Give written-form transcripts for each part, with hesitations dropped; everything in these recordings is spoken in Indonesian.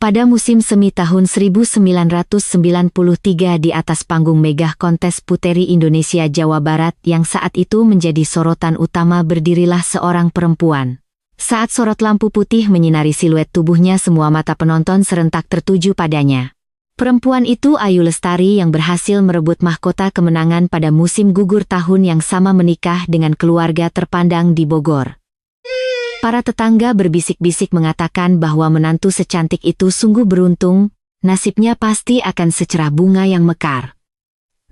Pada musim semi tahun 1993 di atas panggung megah kontes Puteri Indonesia Jawa Barat yang saat itu menjadi sorotan utama berdirilah seorang perempuan. Saat sorot lampu putih menyinari siluet tubuhnya, semua mata penonton serentak tertuju padanya. Perempuan itu Ayu Lestari yang berhasil merebut mahkota kemenangan pada musim gugur tahun yang sama, menikah dengan keluarga terpandang di Bogor. Para tetangga berbisik-bisik mengatakan bahwa menantu secantik itu sungguh beruntung, nasibnya pasti akan secerah bunga yang mekar.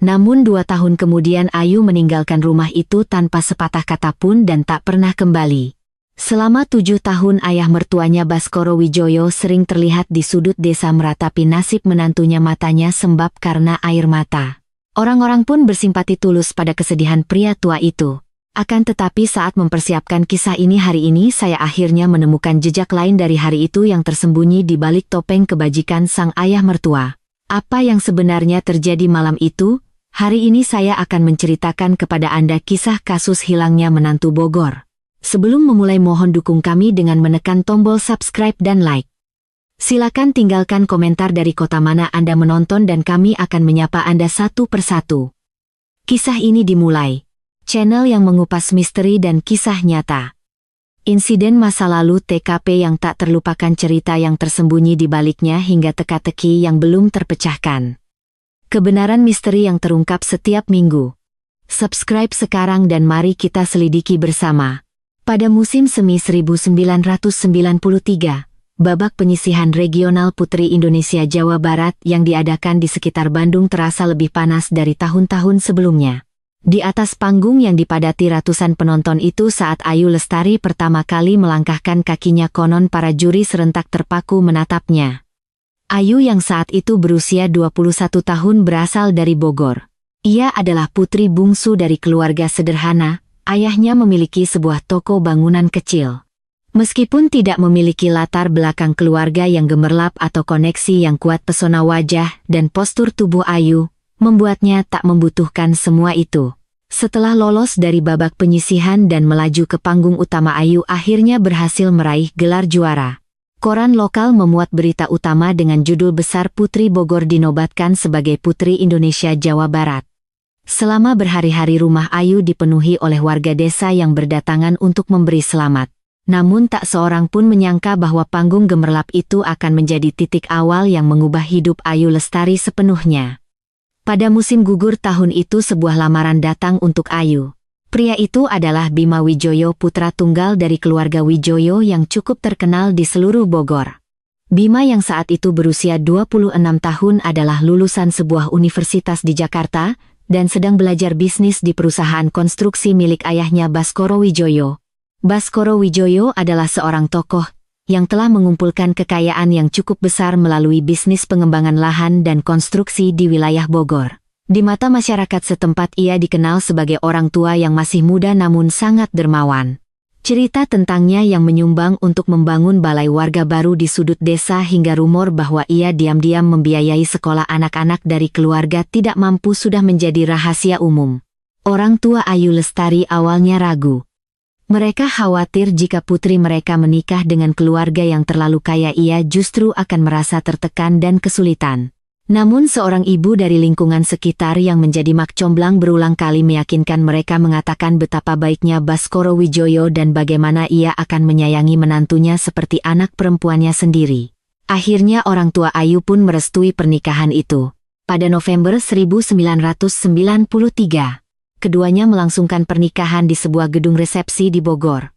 Namun 2 tahun kemudian Ayu meninggalkan rumah itu tanpa sepatah kata pun dan tak pernah kembali. Selama 7 tahun ayah mertuanya Baskoro Wijoyo sering terlihat di sudut desa meratapi nasib menantunya, matanya sembab karena air mata. Orang-orang pun bersimpati tulus pada kesedihan pria tua itu. Akan tetapi saat mempersiapkan kisah ini hari ini, saya akhirnya menemukan jejak lain dari hari itu yang tersembunyi di balik topeng kebajikan sang ayah mertua. Apa yang sebenarnya terjadi malam itu? Hari ini saya akan menceritakan kepada Anda kisah kasus hilangnya menantu Bogor. Sebelum memulai, mohon dukung kami dengan menekan tombol subscribe dan like. Silakan tinggalkan komentar dari kota mana Anda menonton dan kami akan menyapa Anda satu persatu. Kisah ini dimulai. Channel yang mengupas misteri dan kisah nyata. Insiden masa lalu TKP yang tak terlupakan, cerita yang tersembunyi di baliknya hingga teka-teki yang belum terpecahkan. Kebenaran misteri yang terungkap setiap minggu. Subscribe sekarang dan mari kita selidiki bersama. Pada musim semi 1993, babak penyisihan regional Puteri Indonesia Jawa Barat yang diadakan di sekitar Bandung terasa lebih panas dari tahun-tahun sebelumnya. Di atas panggung yang dipadati ratusan penonton itu, saat Ayu Lestari pertama kali melangkahkan kakinya, konon para juri serentak terpaku menatapnya. Ayu yang saat itu berusia 21 tahun berasal dari Bogor. Ia adalah putri bungsu dari keluarga sederhana, ayahnya memiliki sebuah toko bangunan kecil. Meskipun tidak memiliki latar belakang keluarga yang gemerlap atau koneksi yang kuat, pesona wajah dan postur tubuh Ayu membuatnya tak membutuhkan semua itu. Setelah lolos dari babak penyisihan dan melaju ke panggung utama, Ayu akhirnya berhasil meraih gelar juara. Koran lokal memuat berita utama dengan judul besar, Putri Bogor dinobatkan sebagai Putri Indonesia Jawa Barat. Selama berhari-hari rumah Ayu dipenuhi oleh warga desa yang berdatangan untuk memberi selamat. Namun tak seorang pun menyangka bahwa panggung gemerlap itu akan menjadi titik awal yang mengubah hidup Ayu Lestari sepenuhnya. Pada musim gugur tahun itu, sebuah lamaran datang untuk Ayu. Pria itu adalah Bima Wijoyo, putra tunggal dari keluarga Wijoyo yang cukup terkenal di seluruh Bogor. Bima yang saat itu berusia 26 tahun adalah lulusan sebuah universitas di Jakarta dan sedang belajar bisnis di perusahaan konstruksi milik ayahnya Baskoro Wijoyo. Baskoro Wijoyo adalah seorang tokoh yang telah mengumpulkan kekayaan yang cukup besar melalui bisnis pengembangan lahan dan konstruksi di wilayah Bogor. Di mata masyarakat setempat ia dikenal sebagai orang tua yang masih muda namun sangat dermawan. Cerita tentangnya yang menyumbang untuk membangun balai warga baru di sudut desa hingga rumor bahwa ia diam-diam membiayai sekolah anak-anak dari keluarga tidak mampu sudah menjadi rahasia umum. Orang tua Ayu Lestari awalnya ragu. Mereka khawatir jika putri mereka menikah dengan keluarga yang terlalu kaya, ia justru akan merasa tertekan dan kesulitan. Namun seorang ibu dari lingkungan sekitar yang menjadi mak comblang berulang kali meyakinkan mereka, mengatakan betapa baiknya Baskoro Wijoyo dan bagaimana ia akan menyayangi menantunya seperti anak perempuannya sendiri. Akhirnya orang tua Ayu pun merestui pernikahan itu. Pada November 1993. Keduanya melangsungkan pernikahan di sebuah gedung resepsi di Bogor.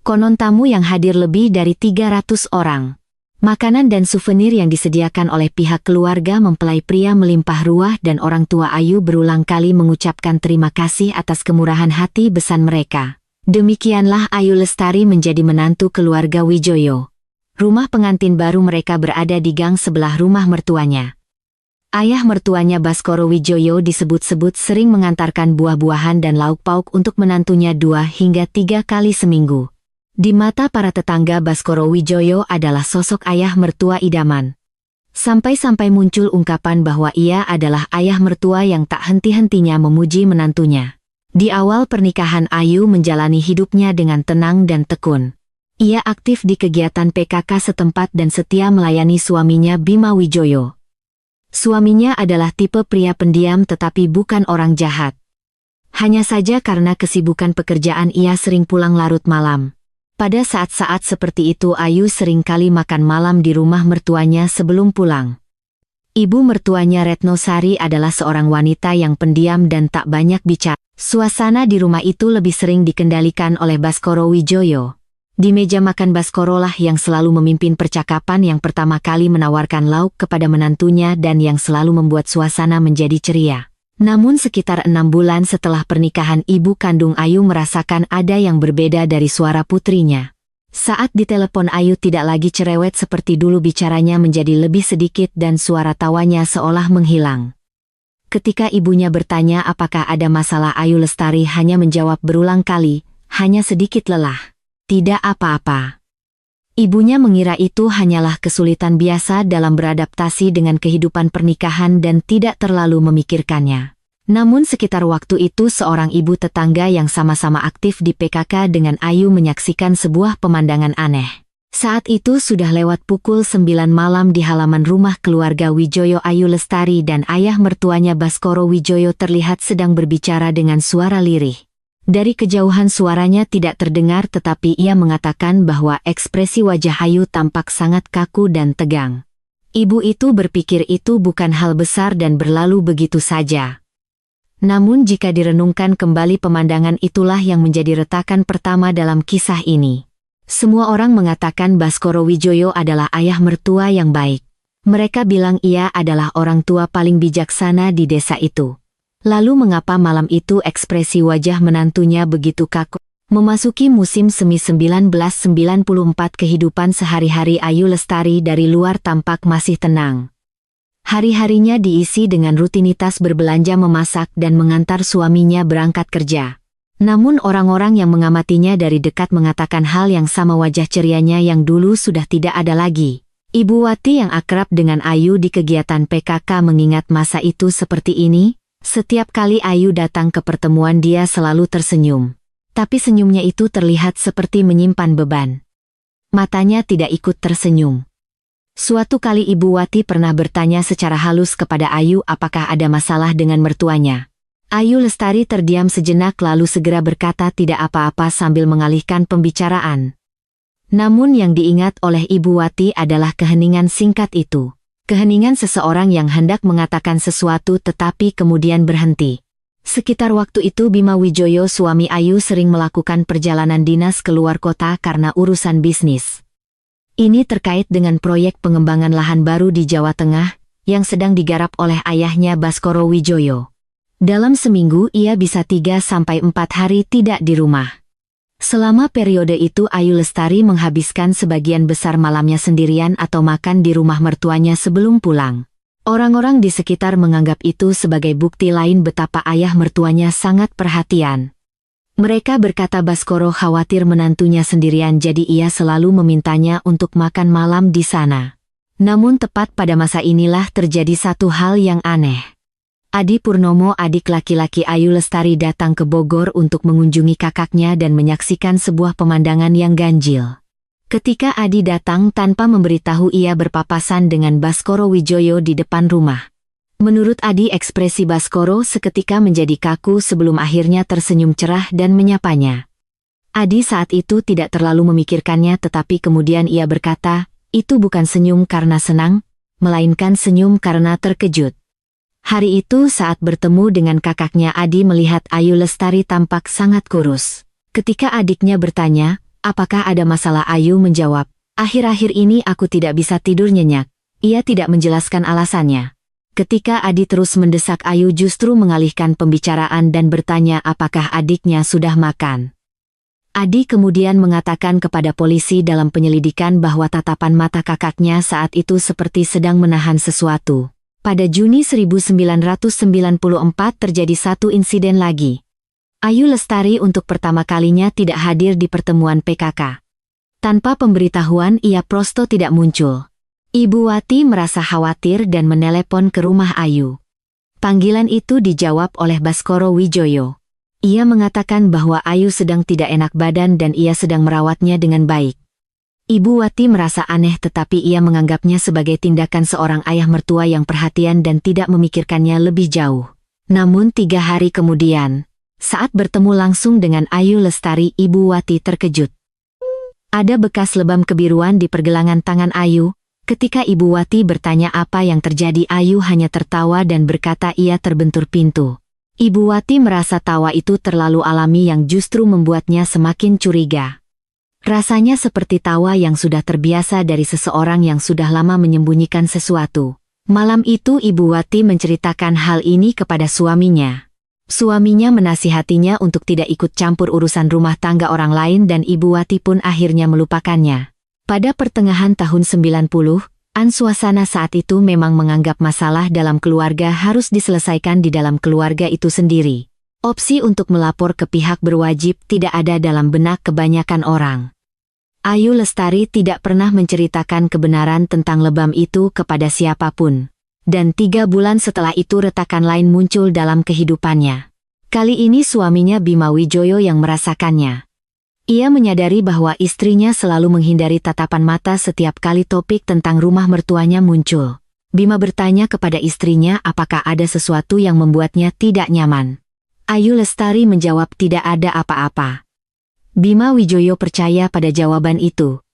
Konon tamu yang hadir lebih dari 300 orang. Makanan dan souvenir yang disediakan oleh pihak keluarga mempelai pria melimpah ruah dan orang tua Ayu berulang kali mengucapkan terima kasih atas kemurahan hati besan mereka. Demikianlah Ayu Lestari menjadi menantu keluarga Wijoyo. Rumah pengantin baru mereka berada di gang sebelah rumah mertuanya. Ayah mertuanya Baskoro Wijoyo disebut-sebut sering mengantarkan buah-buahan dan lauk pauk untuk menantunya 2 hingga 3 kali seminggu. Di mata para tetangga, Baskoro Wijoyo adalah sosok ayah mertua idaman. Sampai-sampai muncul ungkapan bahwa ia adalah ayah mertua yang tak henti-hentinya memuji menantunya. Di awal pernikahan Ayu menjalani hidupnya dengan tenang dan tekun. Ia aktif di kegiatan PKK setempat dan setia melayani suaminya Bima Wijoyo. Suaminya adalah tipe pria pendiam tetapi bukan orang jahat. Hanya saja karena kesibukan pekerjaan ia sering pulang larut malam. Pada saat-saat seperti itu Ayu sering kali makan malam di rumah mertuanya sebelum pulang. Ibu mertuanya Retno Sari adalah seorang wanita yang pendiam dan tak banyak bicara. Suasana di rumah itu lebih sering dikendalikan oleh Baskoro Wijoyo. Di meja makan Baskoro lah yang selalu memimpin percakapan, yang pertama kali menawarkan lauk kepada menantunya dan yang selalu membuat suasana menjadi ceria. Namun sekitar 6 bulan setelah pernikahan, ibu kandung Ayu merasakan ada yang berbeda dari suara putrinya. Saat ditelepon Ayu tidak lagi cerewet seperti dulu, bicaranya menjadi lebih sedikit dan suara tawanya seolah menghilang. Ketika ibunya bertanya apakah ada masalah, Ayu Lestari hanya menjawab berulang kali, hanya sedikit lelah. Tidak apa-apa. Ibunya mengira itu hanyalah kesulitan biasa dalam beradaptasi dengan kehidupan pernikahan dan tidak terlalu memikirkannya. Namun sekitar waktu itu seorang ibu tetangga yang sama-sama aktif di PKK dengan Ayu menyaksikan sebuah pemandangan aneh. Saat itu sudah lewat pukul 9 malam di halaman rumah keluarga Wijoyo. Ayu Lestari dan ayah mertuanya Baskoro Wijoyo terlihat sedang berbicara dengan suara lirih. Dari kejauhan suaranya tidak terdengar, tetapi ia mengatakan bahwa ekspresi wajah Ayu tampak sangat kaku dan tegang. Ibu itu berpikir itu bukan hal besar dan berlalu begitu saja. Namun jika direnungkan kembali, pemandangan itulah yang menjadi retakan pertama dalam kisah ini. Semua orang mengatakan Baskoro Wijoyo adalah ayah mertua yang baik. Mereka bilang ia adalah orang tua paling bijaksana di desa itu. Lalu mengapa malam itu ekspresi wajah menantunya begitu kaku? Memasuki musim semi 1994, kehidupan sehari-hari Ayu Lestari dari luar tampak masih tenang. Hari-harinya diisi dengan rutinitas berbelanja, memasak dan mengantar suaminya berangkat kerja. Namun orang-orang yang mengamatinya dari dekat mengatakan hal yang sama, wajah cerianya yang dulu sudah tidak ada lagi. Ibu Wati yang akrab dengan Ayu di kegiatan PKK mengingat masa itu seperti ini. Setiap kali Ayu datang ke pertemuan dia selalu tersenyum. Tapi senyumnya itu terlihat seperti menyimpan beban. Matanya tidak ikut tersenyum. Suatu kali Ibu Wati pernah bertanya secara halus kepada Ayu apakah ada masalah dengan mertuanya. Ayu Lestari terdiam sejenak lalu segera berkata tidak apa-apa sambil mengalihkan pembicaraan. Namun yang diingat oleh Ibu Wati adalah keheningan singkat itu. Keheningan seseorang yang hendak mengatakan sesuatu tetapi kemudian berhenti. Sekitar waktu itu Bima Wijoyo, suami Ayu, sering melakukan perjalanan dinas keluar kota karena urusan bisnis. Ini terkait dengan proyek pengembangan lahan baru di Jawa Tengah yang sedang digarap oleh ayahnya Baskoro Wijoyo. Dalam seminggu ia bisa 3-4 hari tidak di rumah. Selama periode itu Ayu Lestari menghabiskan sebagian besar malamnya sendirian atau makan di rumah mertuanya sebelum pulang. Orang-orang di sekitar menganggap itu sebagai bukti lain betapa ayah mertuanya sangat perhatian. Mereka berkata Baskoro khawatir menantunya sendirian, jadi ia selalu memintanya untuk makan malam di sana. Namun tepat pada masa inilah terjadi satu hal yang aneh. Adi Purnomo, adik laki-laki Ayu Lestari, datang ke Bogor untuk mengunjungi kakaknya dan menyaksikan sebuah pemandangan yang ganjil. Ketika Adi datang tanpa memberitahu, ia berpapasan dengan Baskoro Wijoyo di depan rumah. Menurut Adi, ekspresi Baskoro seketika menjadi kaku sebelum akhirnya tersenyum cerah dan menyapanya. Adi saat itu tidak terlalu memikirkannya, tetapi kemudian ia berkata, itu bukan senyum karena senang, melainkan senyum karena terkejut. Hari itu saat bertemu dengan kakaknya, Adi melihat Ayu Lestari tampak sangat kurus. Ketika adiknya bertanya, apakah ada masalah, Ayu menjawab, akhir-akhir ini aku tidak bisa tidur nyenyak. Ia tidak menjelaskan alasannya. Ketika Adi terus mendesak, Ayu justru mengalihkan pembicaraan dan bertanya apakah adiknya sudah makan. Adi kemudian mengatakan kepada polisi dalam penyelidikan bahwa tatapan mata kakaknya saat itu seperti sedang menahan sesuatu. Pada Juni 1994 terjadi satu insiden lagi. Ayu Lestari untuk pertama kalinya tidak hadir di pertemuan PKK. Tanpa pemberitahuan ia prosto tidak muncul. Ibu Wati merasa khawatir dan menelepon ke rumah Ayu. Panggilan itu dijawab oleh Baskoro Wijoyo. Ia mengatakan bahwa Ayu sedang tidak enak badan dan ia sedang merawatnya dengan baik. Ibu Wati merasa aneh tetapi ia menganggapnya sebagai tindakan seorang ayah mertua yang perhatian dan tidak memikirkannya lebih jauh. Namun 3 hari kemudian, saat bertemu langsung dengan Ayu Lestari, Ibu Wati terkejut. Ada bekas lebam kebiruan di pergelangan tangan Ayu. Ketika Ibu Wati bertanya apa yang terjadi, Ayu hanya tertawa dan berkata ia terbentur pintu. Ibu Wati merasa tawa itu terlalu alami yang justru membuatnya semakin curiga. Rasanya seperti tawa yang sudah terbiasa dari seseorang yang sudah lama menyembunyikan sesuatu. Malam itu Ibu Wati menceritakan hal ini kepada suaminya. Suaminya menasihatinya untuk tidak ikut campur urusan rumah tangga orang lain dan Ibu Wati pun akhirnya melupakannya. Pada pertengahan tahun 90-an suasana saat itu memang menganggap masalah dalam keluarga harus diselesaikan di dalam keluarga itu sendiri. Opsi untuk melapor ke pihak berwajib tidak ada dalam benak kebanyakan orang. Ayu Lestari tidak pernah menceritakan kebenaran tentang lebam itu kepada siapapun. Dan 3 bulan setelah itu retakan lain muncul dalam kehidupannya. Kali ini suaminya Bima Wijoyo yang merasakannya. Ia menyadari bahwa istrinya selalu menghindari tatapan mata setiap kali topik tentang rumah mertuanya muncul. Bima bertanya kepada istrinya apakah ada sesuatu yang membuatnya tidak nyaman. Ayu Lestari menjawab tidak ada apa-apa. Bima Wijoyo percaya pada jawaban itu.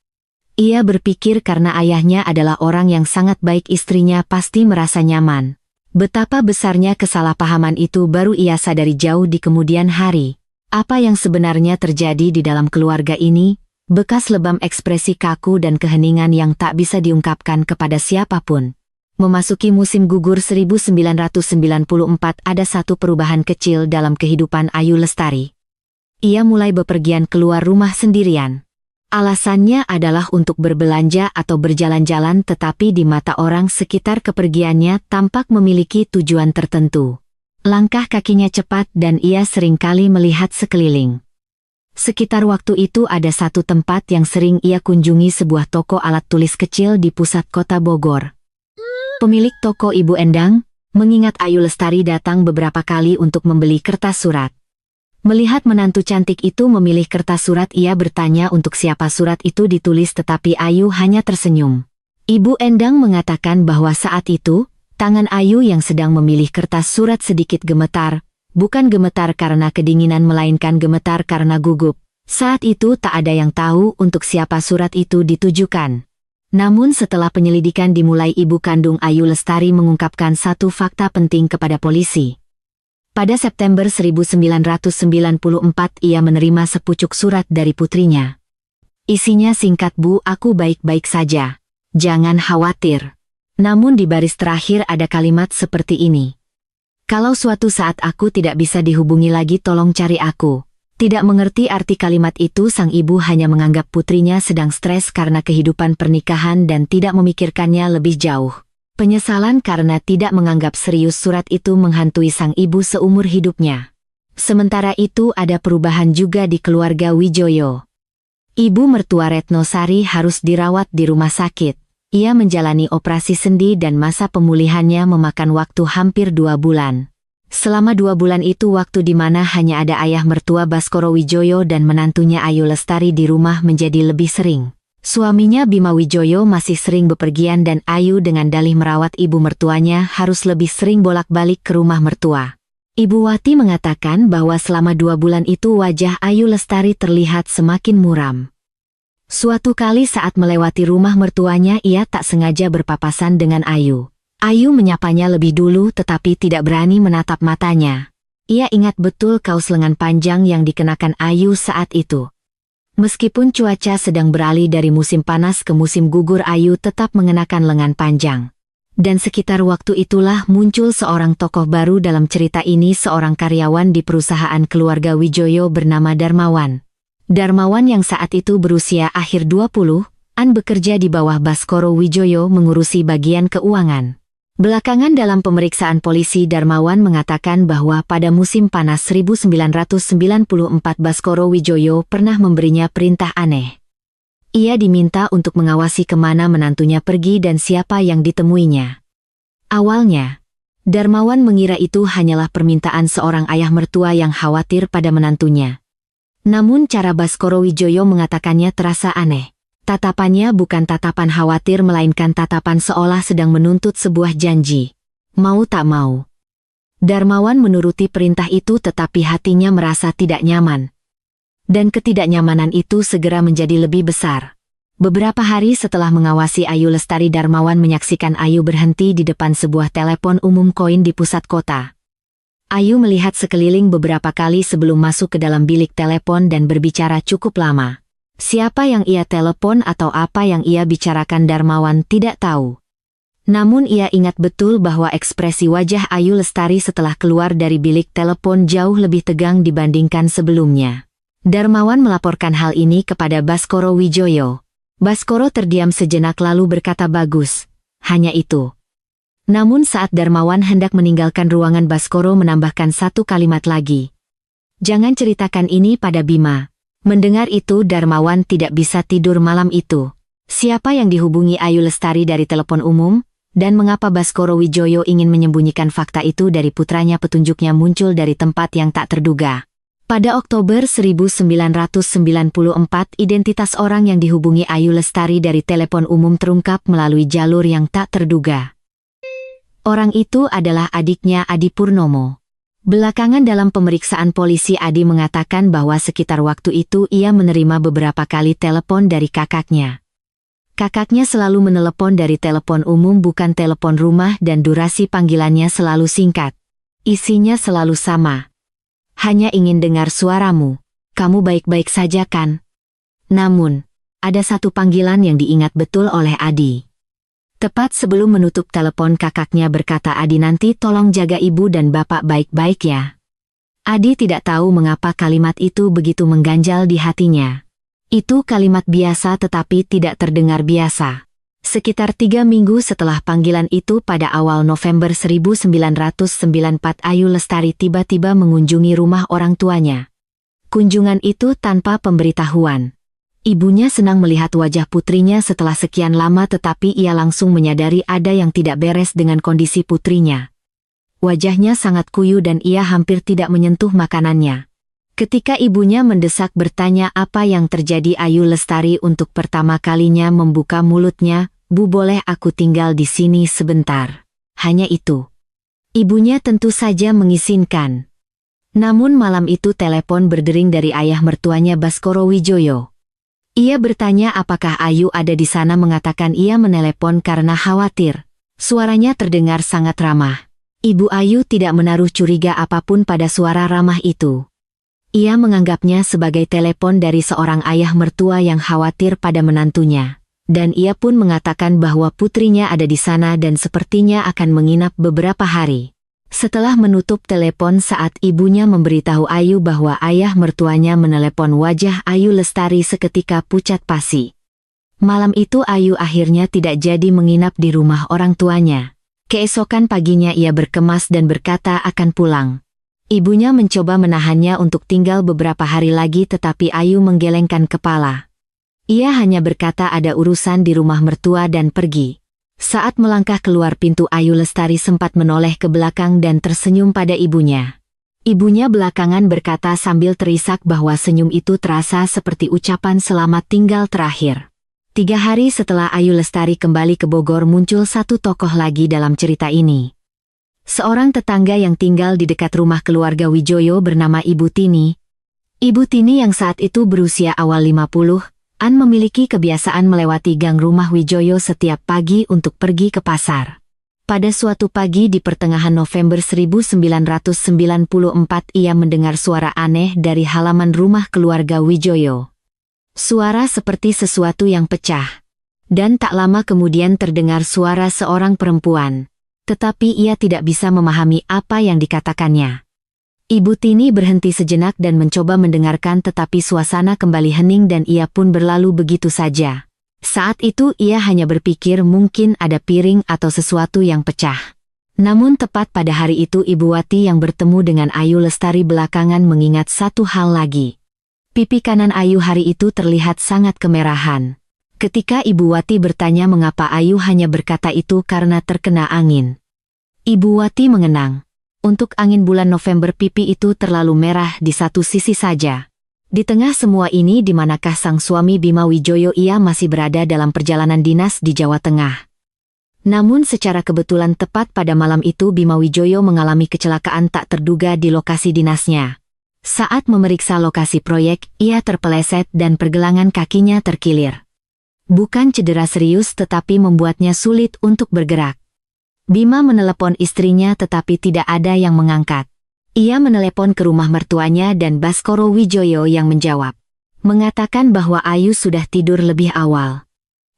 Ia berpikir karena ayahnya adalah orang yang sangat baik istrinya pasti merasa nyaman. Betapa besarnya kesalahpahaman itu baru ia sadari jauh di kemudian hari. Apa yang sebenarnya terjadi di dalam keluarga ini, bekas lebam ekspresi kaku dan keheningan yang tak bisa diungkapkan kepada siapapun. Memasuki musim gugur 1994 ada satu perubahan kecil dalam kehidupan Ayu Lestari. Ia mulai bepergian keluar rumah sendirian. Alasannya adalah untuk berbelanja atau berjalan-jalan tetapi di mata orang sekitar kepergiannya tampak memiliki tujuan tertentu. Langkah kakinya cepat dan ia seringkali melihat sekeliling. Sekitar waktu itu ada satu tempat yang sering ia kunjungi, sebuah toko alat tulis kecil di pusat kota Bogor. Pemilik toko Ibu Endang mengingat Ayu Lestari datang beberapa kali untuk membeli kertas surat. Melihat menantu cantik itu memilih kertas surat, ia bertanya untuk siapa surat itu ditulis tetapi Ayu hanya tersenyum. Ibu Endang mengatakan bahwa saat itu, tangan Ayu yang sedang memilih kertas surat sedikit gemetar, bukan gemetar karena kedinginan melainkan gemetar karena gugup. Saat itu tak ada yang tahu untuk siapa surat itu ditujukan. Namun setelah penyelidikan dimulai, ibu kandung Ayu Lestari mengungkapkan satu fakta penting kepada polisi. Pada September 1994 ia menerima sepucuk surat dari putrinya. Isinya singkat, "Bu, aku baik-baik saja. Jangan khawatir." Namun di baris terakhir ada kalimat seperti ini. "Kalau suatu saat aku tidak bisa dihubungi lagi tolong cari aku." Tidak mengerti arti kalimat itu, sang ibu hanya menganggap putrinya sedang stres karena kehidupan pernikahan dan tidak memikirkannya lebih jauh. Penyesalan karena tidak menganggap serius surat itu menghantui sang ibu seumur hidupnya. Sementara itu ada perubahan juga di keluarga Wijoyo. Ibu mertua Retno Sari harus dirawat di rumah sakit. Ia menjalani operasi sendi dan masa pemulihannya memakan waktu hampir 2 bulan. Selama 2 bulan itu waktu di mana hanya ada ayah mertua Baskoro Wijoyo dan menantunya Ayu Lestari di rumah menjadi lebih sering. Suaminya Bima Wijoyo masih sering bepergian dan Ayu dengan dalih merawat ibu mertuanya harus lebih sering bolak-balik ke rumah mertua. Ibu Wati mengatakan bahwa selama 2 bulan itu wajah Ayu Lestari terlihat semakin muram. Suatu kali saat melewati rumah mertuanya ia tak sengaja berpapasan dengan Ayu. Ayu menyapanya lebih dulu tetapi tidak berani menatap matanya. Ia ingat betul kaos lengan panjang yang dikenakan Ayu saat itu. Meskipun cuaca sedang beralih dari musim panas ke musim gugur, Ayu tetap mengenakan lengan panjang. Dan sekitar waktu itulah muncul seorang tokoh baru dalam cerita ini, seorang karyawan di perusahaan keluarga Wijoyo bernama Darmawan. Darmawan yang saat itu berusia akhir 20-an bekerja di bawah Baskoro Wijoyo mengurusi bagian keuangan. Belakangan dalam pemeriksaan polisi, Darmawan mengatakan bahwa pada musim panas 1994 Baskoro Wijoyo pernah memberinya perintah aneh. Ia diminta untuk mengawasi kemana menantunya pergi dan siapa yang ditemuinya. Awalnya, Darmawan mengira itu hanyalah permintaan seorang ayah mertua yang khawatir pada menantunya. Namun cara Baskoro Wijoyo mengatakannya terasa aneh. Tatapannya bukan tatapan khawatir melainkan tatapan seolah sedang menuntut sebuah janji. Mau tak mau. Darmawan menuruti perintah itu tetapi hatinya merasa tidak nyaman. Dan ketidaknyamanan itu segera menjadi lebih besar. Beberapa hari setelah mengawasi Ayu Lestari, Darmawan menyaksikan Ayu berhenti di depan sebuah telepon umum koin di pusat kota. Ayu melihat sekeliling beberapa kali sebelum masuk ke dalam bilik telepon dan berbicara cukup lama. Siapa yang ia telepon atau apa yang ia bicarakan Darmawan tidak tahu. Namun ia ingat betul bahwa ekspresi wajah Ayu Lestari setelah keluar dari bilik telepon jauh lebih tegang dibandingkan sebelumnya. Darmawan melaporkan hal ini kepada Baskoro Wijoyo. Baskoro terdiam sejenak lalu berkata, "Bagus, hanya itu." Namun saat Darmawan hendak meninggalkan ruangan, Baskoro menambahkan satu kalimat lagi. "Jangan ceritakan ini pada Bima." Mendengar itu Darmawan tidak bisa tidur malam itu. Siapa yang dihubungi Ayu Lestari dari telepon umum? Dan mengapa Baskoro Wijoyo ingin menyembunyikan fakta itu dari putranya? Petunjuknya muncul dari tempat yang tak terduga. Pada Oktober 1994, identitas orang yang dihubungi Ayu Lestari dari telepon umum terungkap melalui jalur yang tak terduga. Orang itu adalah adiknya Adi Purnomo. Belakangan dalam pemeriksaan polisi, Adi mengatakan bahwa sekitar waktu itu ia menerima beberapa kali telepon dari kakaknya. Kakaknya selalu menelepon dari telepon umum bukan telepon rumah dan durasi panggilannya selalu singkat. Isinya selalu sama. "Hanya ingin dengar suaramu. Kamu baik-baik saja kan?" Namun, ada satu panggilan yang diingat betul oleh Adi. Tepat sebelum menutup telepon, kakaknya berkata, "Adi, nanti tolong jaga ibu dan bapak baik-baik ya." Adi tidak tahu mengapa kalimat itu begitu mengganjal di hatinya. Itu kalimat biasa tetapi tidak terdengar biasa. Sekitar 3 minggu setelah panggilan itu, pada awal November 1994, Ayu Lestari tiba-tiba mengunjungi rumah orang tuanya. Kunjungan itu tanpa pemberitahuan. Ibunya senang melihat wajah putrinya setelah sekian lama, tetapi ia langsung menyadari ada yang tidak beres dengan kondisi putrinya. Wajahnya sangat kuyu dan ia hampir tidak menyentuh makanannya. Ketika ibunya mendesak bertanya apa yang terjadi, Ayu Lestari untuk pertama kalinya membuka mulutnya, "Bu, boleh aku tinggal di sini sebentar?" Hanya itu. Ibunya tentu saja mengizinkan. Namun malam itu telepon berdering dari ayah mertuanya, Baskoro Wijoyo. Ia bertanya apakah Ayu ada di sana, mengatakan ia menelepon karena khawatir. Suaranya terdengar sangat ramah. Ibu Ayu tidak menaruh curiga apapun pada suara ramah itu. Ia menganggapnya sebagai telepon dari seorang ayah mertua yang khawatir pada menantunya. Dan ia pun mengatakan bahwa putrinya ada di sana dan sepertinya akan menginap beberapa hari. Setelah menutup telepon, saat ibunya memberitahu Ayu bahwa ayah mertuanya menelepon, wajah Ayu Lestari seketika pucat pasi. Malam itu Ayu akhirnya tidak jadi menginap di rumah orang tuanya. Keesokan paginya ia berkemas dan berkata akan pulang. Ibunya mencoba menahannya untuk tinggal beberapa hari lagi, tetapi Ayu menggelengkan kepala. Ia hanya berkata ada urusan di rumah mertua dan pergi. Saat melangkah keluar pintu, Ayu Lestari sempat menoleh ke belakang dan tersenyum pada ibunya. Ibunya belakangan berkata sambil terisak bahwa senyum itu terasa seperti ucapan selamat tinggal terakhir. 3 hari setelah Ayu Lestari kembali ke Bogor, muncul satu tokoh lagi dalam cerita ini. Seorang tetangga yang tinggal di dekat rumah keluarga Wijoyo bernama Ibu Tini. Ibu Tini yang saat itu berusia awal 50-an memiliki kebiasaan melewati gang rumah Wijoyo setiap pagi untuk pergi ke pasar. Pada suatu pagi di pertengahan November 1994, ia mendengar suara aneh dari halaman rumah keluarga Wijoyo. Suara seperti sesuatu yang pecah. Dan tak lama kemudian terdengar suara seorang perempuan. Tetapi ia tidak bisa memahami apa yang dikatakannya. Ibu Tini berhenti sejenak dan mencoba mendengarkan, tetapi suasana kembali hening dan ia pun berlalu begitu saja. Saat itu ia hanya berpikir mungkin ada piring atau sesuatu yang pecah. Namun tepat pada hari itu Ibu Wati yang bertemu dengan Ayu Lestari belakangan mengingat satu hal lagi. Pipi kanan Ayu hari itu terlihat sangat kemerahan. Ketika Ibu Wati bertanya mengapa, Ayu hanya berkata itu karena terkena angin. Ibu Wati mengenang. Untuk angin bulan November, pipi itu terlalu merah di satu sisi saja. Di tengah semua ini di manakah sang suami Bima Wijoyo? Ia masih berada dalam perjalanan dinas di Jawa Tengah. Namun secara kebetulan tepat pada malam itu Bima Wijoyo mengalami kecelakaan tak terduga di lokasi dinasnya. Saat memeriksa lokasi proyek, ia terpeleset dan pergelangan kakinya terkilir. Bukan cedera serius tetapi membuatnya sulit untuk bergerak. Bima menelepon istrinya tetapi tidak ada yang mengangkat. Ia menelepon ke rumah mertuanya dan Baskoro Wijoyo yang menjawab. Mengatakan bahwa Ayu sudah tidur lebih awal.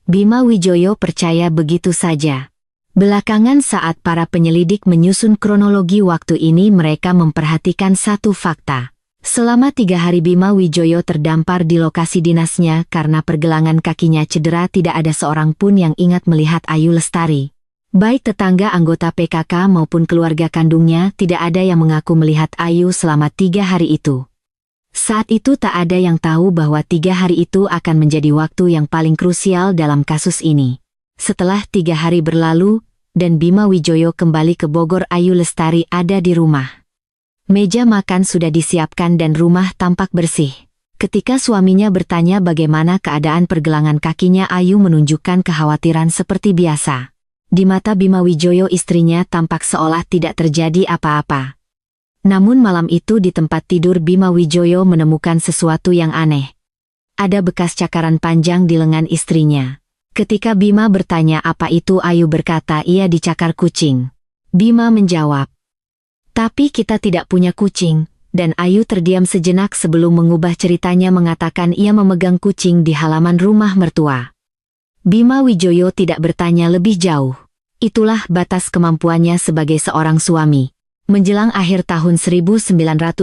Bima Wijoyo percaya begitu saja. Belakangan saat para penyelidik menyusun kronologi waktu ini mereka memperhatikan satu fakta. Selama 3 hari Bima Wijoyo terdampar di lokasi dinasnya karena pergelangan kakinya cedera tidak ada seorang pun yang ingat melihat Ayu Lestari. Baik tetangga anggota PKK maupun keluarga kandungnya tidak ada yang mengaku melihat Ayu selama 3 hari itu. Saat itu tak ada yang tahu bahwa 3 hari itu akan menjadi waktu yang paling krusial dalam kasus ini. Setelah 3 hari berlalu, dan Bima Wijoyo kembali ke Bogor, Ayu Lestari ada di rumah. Meja makan sudah disiapkan dan rumah tampak bersih. Ketika suaminya bertanya bagaimana keadaan pergelangan kakinya, Ayu menunjukkan kekhawatiran seperti biasa. Di mata Bima Wijoyo istrinya tampak seolah tidak terjadi apa-apa. Namun malam itu di tempat tidur Bima Wijoyo menemukan sesuatu yang aneh. Ada bekas cakaran panjang di lengan istrinya. Ketika Bima bertanya apa itu, Ayu berkata ia dicakar kucing. Bima menjawab, "Tapi kita tidak punya kucing," dan Ayu terdiam sejenak sebelum mengubah ceritanya mengatakan ia memegang kucing di halaman rumah mertua. Bima Wijoyo tidak bertanya lebih jauh. Itulah batas kemampuannya sebagai seorang suami. Menjelang akhir tahun 1994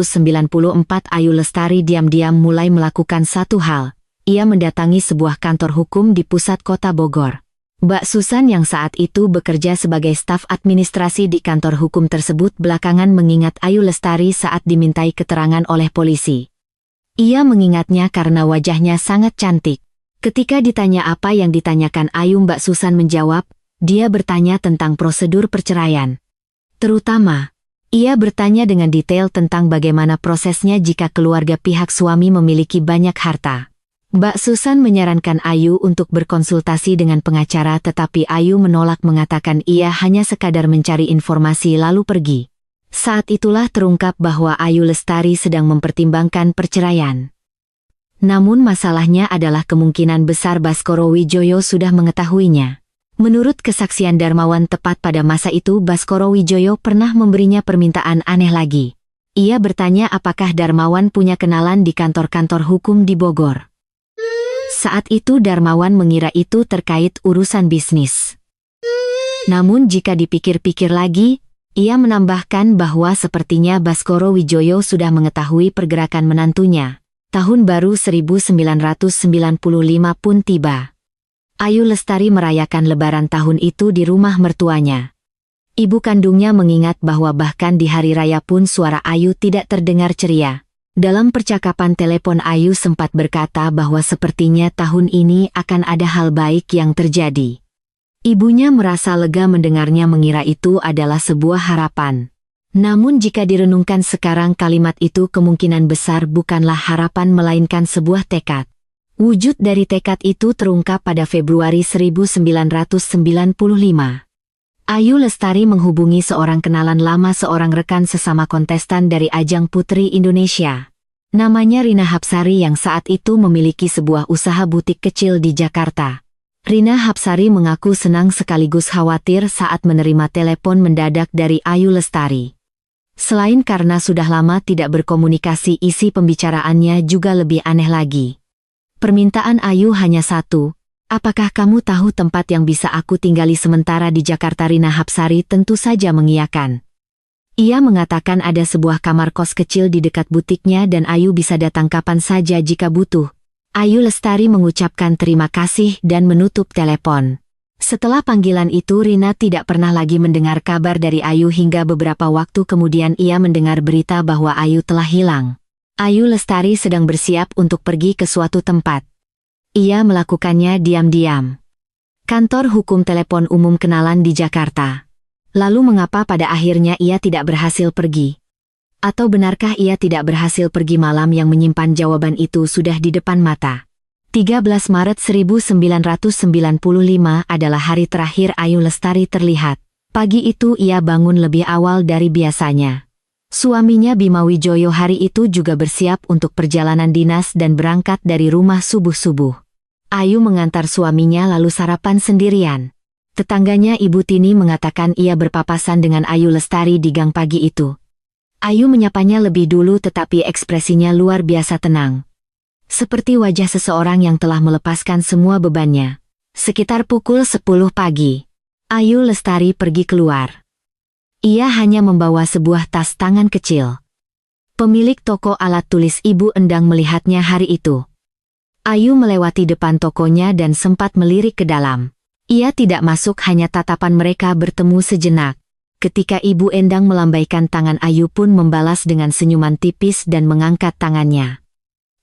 Ayu Lestari diam-diam mulai melakukan satu hal. Ia mendatangi sebuah kantor hukum di pusat kota Bogor. Mbak Susan yang saat itu bekerja sebagai staf administrasi di kantor hukum tersebut belakangan mengingat Ayu Lestari saat dimintai keterangan oleh polisi. Ia mengingatnya karena wajahnya sangat cantik. Ketika ditanya apa yang ditanyakan Ayu, Mbak Susan menjawab, dia bertanya tentang prosedur perceraian. Terutama, ia bertanya dengan detail tentang bagaimana prosesnya jika keluarga pihak suami memiliki banyak harta. Mbak Susan menyarankan Ayu untuk berkonsultasi dengan pengacara tetapi Ayu menolak mengatakan ia hanya sekadar mencari informasi lalu pergi. Saat itulah terungkap bahwa Ayu Lestari sedang mempertimbangkan perceraian. Namun masalahnya adalah kemungkinan besar Baskoro Wijoyo sudah mengetahuinya. Menurut kesaksian Darmawan tepat pada masa itu Baskoro Wijoyo pernah memberinya permintaan aneh lagi. Ia bertanya apakah Darmawan punya kenalan di kantor-kantor hukum di Bogor. Saat itu Darmawan mengira itu terkait urusan bisnis. Namun jika dipikir-pikir lagi, ia menambahkan bahwa sepertinya Baskoro Wijoyo sudah mengetahui pergerakan menantunya. Tahun baru 1995 pun tiba. Ayu Lestari merayakan lebaran tahun itu di rumah mertuanya. Ibu kandungnya mengingat bahwa bahkan di hari raya pun suara Ayu tidak terdengar ceria. Dalam percakapan telepon Ayu sempat berkata bahwa sepertinya tahun ini akan ada hal baik yang terjadi. Ibunya merasa lega mendengarnya mengira itu adalah sebuah harapan. Namun jika direnungkan sekarang kalimat itu kemungkinan besar bukanlah harapan melainkan sebuah tekad. Wujud dari tekad itu terungkap pada Februari 1995. Ayu Lestari menghubungi seorang kenalan lama, seorang rekan sesama kontestan dari ajang Putri Indonesia. Namanya Rina Hapsari yang saat itu memiliki sebuah usaha butik kecil di Jakarta. Rina Hapsari mengaku senang sekaligus khawatir saat menerima telepon mendadak dari Ayu Lestari. Selain karena sudah lama tidak berkomunikasi, isi pembicaraannya juga lebih aneh lagi. Permintaan Ayu hanya satu, "Apakah kamu tahu tempat yang bisa aku tinggali sementara di Jakarta?" Rina Hapsari tentu saja mengiyakan. Ia mengatakan ada sebuah kamar kos kecil di dekat butiknya dan Ayu bisa datang kapan saja jika butuh. Ayu Lestari mengucapkan terima kasih dan menutup telepon. Setelah panggilan itu Rina tidak pernah lagi mendengar kabar dari Ayu hingga beberapa waktu kemudian ia mendengar berita bahwa Ayu telah hilang. Ayu Lestari sedang bersiap untuk pergi ke suatu tempat. Ia melakukannya diam-diam. Kantor hukum telepon umum kenalan di Jakarta. Lalu mengapa pada akhirnya ia tidak berhasil pergi? Atau benarkah ia tidak berhasil pergi? Malam yang menyimpan jawaban itu sudah di depan mata. 13 Maret 1995 adalah hari terakhir Ayu Lestari terlihat. Pagi itu ia bangun lebih awal dari biasanya. Suaminya Bima Wijoyo hari itu juga bersiap untuk perjalanan dinas dan berangkat dari rumah subuh-subuh. Ayu mengantar suaminya lalu sarapan sendirian. Tetangganya Ibu Tini mengatakan ia berpapasan dengan Ayu Lestari di gang pagi itu. Ayu menyapanya lebih dulu tetapi ekspresinya luar biasa tenang. Seperti wajah seseorang yang telah melepaskan semua bebannya. Sekitar pukul 10 pagi, Ayu Lestari pergi keluar. Ia hanya membawa sebuah tas tangan kecil. Pemilik toko alat tulis Ibu Endang melihatnya hari itu. Ayu melewati depan tokonya dan sempat melirik ke dalam. Ia tidak masuk, hanya tatapan mereka bertemu sejenak. Ketika Ibu Endang melambaikan tangan, Ayu pun membalas dengan senyuman tipis dan mengangkat tangannya.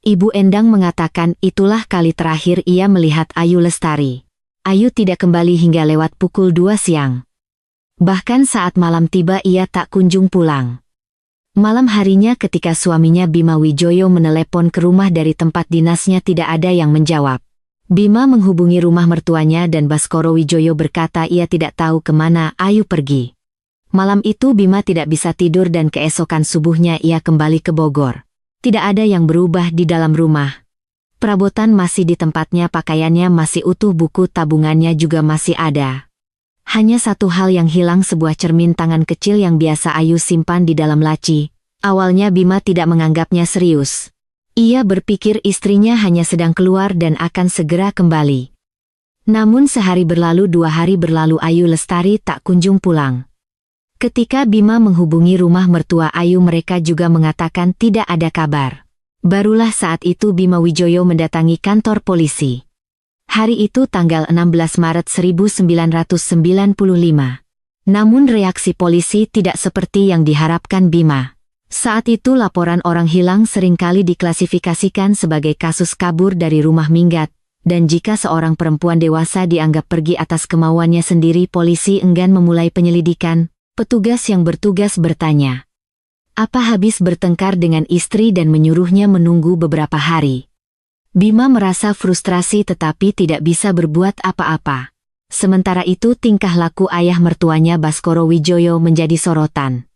Ibu Endang mengatakan itulah kali terakhir ia melihat Ayu Lestari. Ayu tidak kembali hingga lewat pukul 2 siang. Bahkan saat malam tiba ia tak kunjung pulang. Malam harinya ketika suaminya Bima Wijoyo menelepon ke rumah dari tempat dinasnya tidak ada yang menjawab. Bima menghubungi rumah mertuanya dan Baskoro Wijoyo berkata ia tidak tahu kemana Ayu pergi. Malam itu Bima tidak bisa tidur dan keesokan subuhnya ia kembali ke Bogor. Tidak ada yang berubah di dalam rumah. Perabotan masih di tempatnya, pakaiannya masih utuh, buku tabungannya juga masih ada. Hanya satu hal yang hilang, sebuah cermin tangan kecil yang biasa Ayu simpan di dalam laci. Awalnya Bima tidak menganggapnya serius. Ia berpikir istrinya hanya sedang keluar dan akan segera kembali. Namun sehari berlalu, 2 hari berlalu, Ayu Lestari tak kunjung pulang. Ketika Bima menghubungi rumah mertua Ayu, mereka juga mengatakan tidak ada kabar. Barulah saat itu Bima Wijoyo mendatangi kantor polisi. Hari itu tanggal 16 Maret 1995. Namun reaksi polisi tidak seperti yang diharapkan Bima. Saat itu laporan orang hilang seringkali diklasifikasikan sebagai kasus kabur dari rumah minggat, dan jika seorang perempuan dewasa dianggap pergi atas kemauannya sendiri, polisi enggan memulai penyelidikan. Petugas yang bertugas bertanya, apa habis bertengkar dengan istri dan menyuruhnya menunggu beberapa hari. Bima merasa frustrasi tetapi tidak bisa berbuat apa-apa. Sementara itu tingkah laku ayah mertuanya Baskoro Wijoyo menjadi sorotan.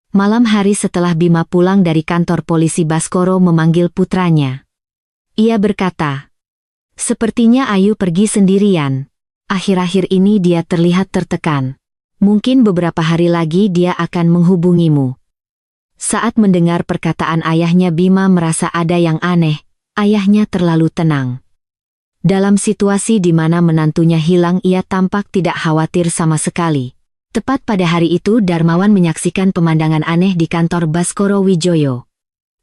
Malam hari setelah Bima pulang dari kantor polisi, Baskoro memanggil putranya. Ia berkata, sepertinya Ayu pergi sendirian. Akhir-akhir ini dia terlihat tertekan. Mungkin beberapa hari lagi dia akan menghubungimu. Saat mendengar perkataan ayahnya, Bima merasa ada yang aneh. Ayahnya terlalu tenang. Dalam situasi di mana menantunya hilang, ia tampak tidak khawatir sama sekali. Tepat pada hari itu Darmawan menyaksikan pemandangan aneh di kantor Baskoro Wijoyo.